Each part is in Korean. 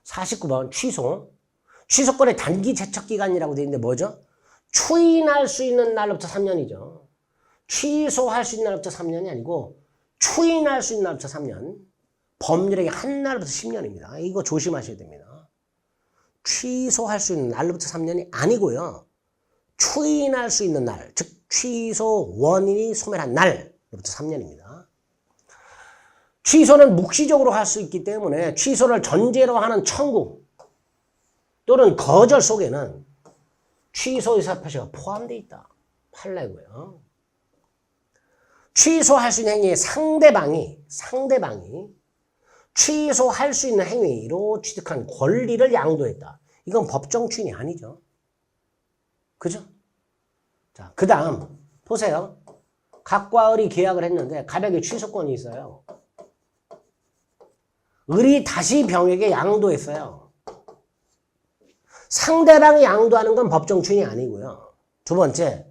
49번 취소. 취소권의 단기 제척기간이라고 되어 있는데 뭐죠? 추인할 수 있는 날로부터 3년이죠. 취소할 수 있는 날부터 3년이 아니고 추인할 수 있는 날부터 3년. 법률에게 한 날부터 10년입니다. 이거 조심하셔야 됩니다. 취소할 수 있는 날로부터 3년이 아니고요. 추인할 수 있는 날, 즉 취소 원인이 소멸한 날로부터 3년입니다. 취소는 묵시적으로 할 수 있기 때문에 취소를 전제로 하는 청구 또는 거절 속에는 취소 의사표시가 포함되어 있다. 판례고요. 취소할 수 있는 행위의 상대방이 취소할 수 있는 행위로 취득한 권리를 양도했다. 이건 법정 추인이 아니죠. 그죠? 자, 그 다음 보세요. 갑과 을이 계약을 했는데 갑에게 취소권이 있어요. 을이 다시 병에게 양도했어요. 상대방이 양도하는 건 법정 추인이 아니고요. 두 번째,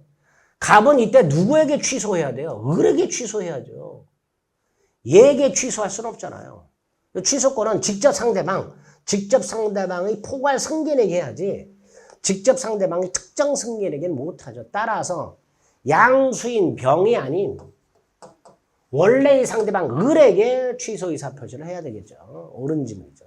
갑은 이때 누구에게 취소해야 돼요? 을에게 취소해야죠. 얘에게 취소할 수는 없잖아요. 취소권은 직접 상대방의 포괄 승계에게 해야지 직접 상대방이 특정 승계에게는 못하죠. 따라서 양수인 병이 아닌 원래의 상대방 을에게 취소 의사 표시를 해야 되겠죠. 옳은 질문이죠.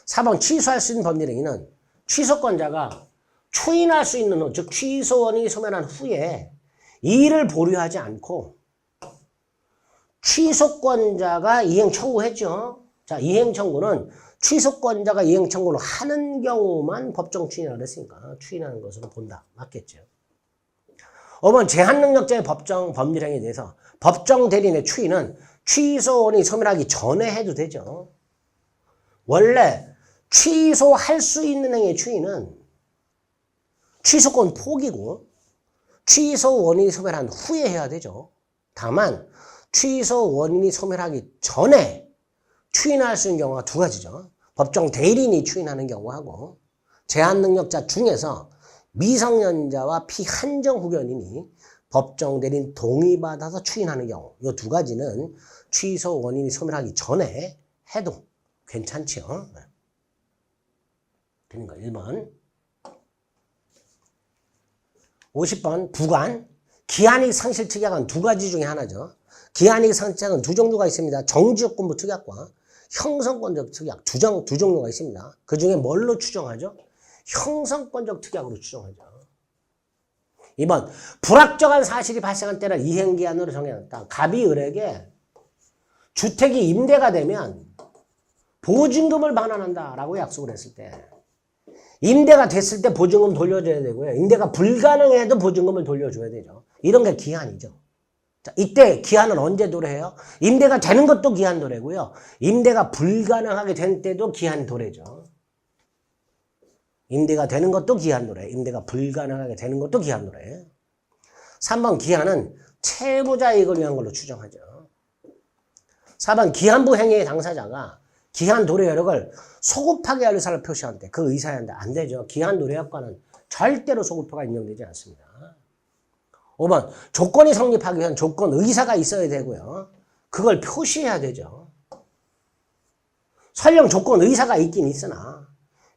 4번 취소할 수 있는 법률행위는 취소권자가 추인할 수 있는 후, 즉 취소원이 소멸한 후에 이의를 보류하지 않고 취소권자가 이행 청구했죠. 자, 이행 청구는 취소권자가 이행 청구를 하는 경우만 법정 추인이라고 했으니까 추인하는 것으로 본다. 맞겠죠. 5번 제한능력자의 법률행위에 대해서 법정 대리인의 추인은 취소원이 소멸하기 전에 해도 되죠. 원래 취소할 수 있는 행위의 추인은 취소권 포기고 취소 원인이 소멸한 후에 해야 되죠. 다만 취소 원인이 소멸하기 전에 추인할 수 있는 경우가 두 가지죠. 법정 대리인이 추인하는 경우하고 제한능력자 중에서 미성년자와 피한정 후견인이 법정 대리인 동의받아서 추인하는 경우 이 두 가지는 취소 원인이 소멸하기 전에 해도 괜찮죠. 되는 거 1번. 50번 부관 기한이익 상실 특약은 두 가지 중에 하나죠. 기한이익 상실 특약은 두 종류가 있습니다. 정지조건부 특약과 형성권적 특약 두 종류가 있습니다. 그 중에 뭘로 추정하죠? 형성권적 특약으로 추정하죠. 2번 불확정한 사실이 발생한 때를 이행기한으로 정해놨다. 갑이 을에게 주택이 임대가 되면 보증금을 반환한다라고 약속을 했을 때 임대가 됐을 때 보증금 돌려줘야 되고요. 임대가 불가능해도 보증금을 돌려줘야 되죠. 이런 게 기한이죠. 자, 이때 기한은 언제 도래해요? 임대가 되는 것도 기한 도래고요. 임대가 불가능하게 된 때도 기한 도래죠. 임대가 되는 것도 기한 도래. 임대가 불가능하게 되는 것도 기한 도래. 3번 기한은 채무자 이익을 위한 걸로 추정하죠. 4번 기한부 행위의 당사자가 기한 도래 여력을 소급하게 할 의사를 표시하는데 그 의사한테 안 되죠. 기한 도래 효과는 절대로 소급표가 인정되지 않습니다. 5번 조건이 성립하기 위한 조건 의사가 있어야 되고요. 그걸 표시해야 되죠. 설령 조건 의사가 있긴 있으나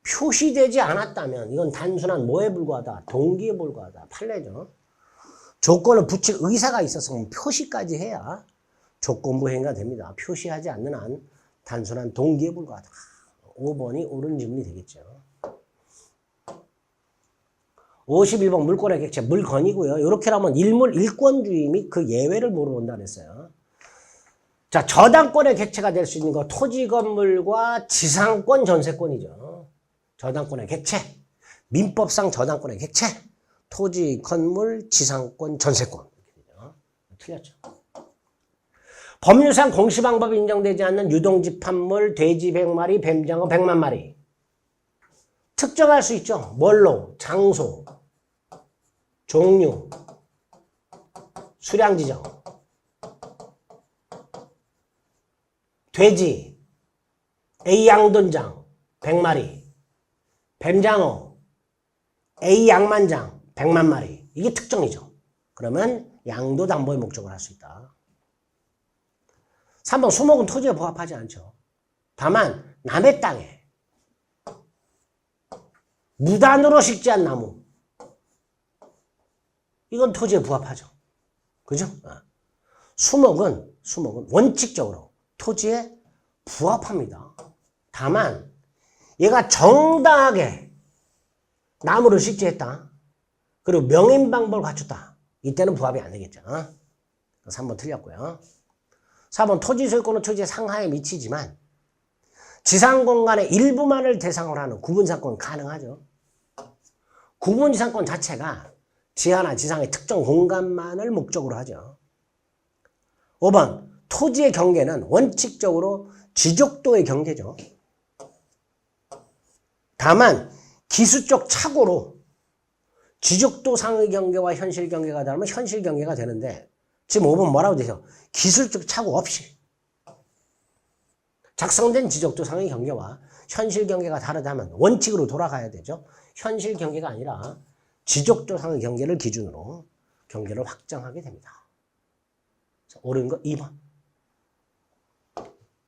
표시되지 않았다면 이건 단순한 뭐에 불과하다? 동기에 불과하다. 판례죠. 조건을 붙일 의사가 있어서 표시까지 해야 조건부 행위가 됩니다. 표시하지 않는 한 단순한 동기에 불과하다. 5번이 옳은 질문이 되겠죠. 51번 물권의 객체, 물건이고요. 이렇게 하면 일권주의 및 그 예외를 물어본다 그랬어요. 자, 저당권의 객체가 될 수 있는 거 토지, 건물과 지상권, 전세권이죠. 저당권의 객체, 민법상 저당권의 객체, 토지, 건물, 지상권, 전세권. 틀렸죠. 법률상 공시방법이 인정되지 않는 유동집 판물, 돼지 100마리, 뱀장어 100만 마리. 특정할 수 있죠. 뭘로? 장소, 종류, 수량 지정. 돼지, A 양돈장 100마리, 뱀장어, A 양만장 100만 마리. 이게 특정이죠. 그러면 양도 담보의 목적을 할 수 있다. 3번 수목은 토지에 부합하지 않죠. 다만 남의 땅에 무단으로 식재한 나무 이건 토지에 부합하죠. 그죠? 수목은 원칙적으로 토지에 부합합니다. 다만 얘가 정당하게 나무를 식재했다. 그리고 명인방법을 갖췄다. 이때는 부합이 안 되겠죠. 3번 틀렸고요. 4번 토지 소유권은 토지의 상하에 미치지만 지상공간의 일부만을 대상으로 하는 구분지상권은 가능하죠. 구분지상권 자체가 지하나 지상의 특정 공간만을 목적으로 하죠. 5번 토지의 경계는 원칙적으로 지적도의 경계죠. 다만 기수적 착오로 지적도상의 경계와 현실 경계가 다르면 현실 경계가 되는데 지금 5번 뭐라고 되죠? 기술적 착오 없이 작성된 지적도상의 경계와 현실 경계가 다르다면 원칙으로 돌아가야 되죠. 현실 경계가 아니라 지적도상의 경계를 기준으로 경계를 확정하게 됩니다. 자, 옳은 거 2번.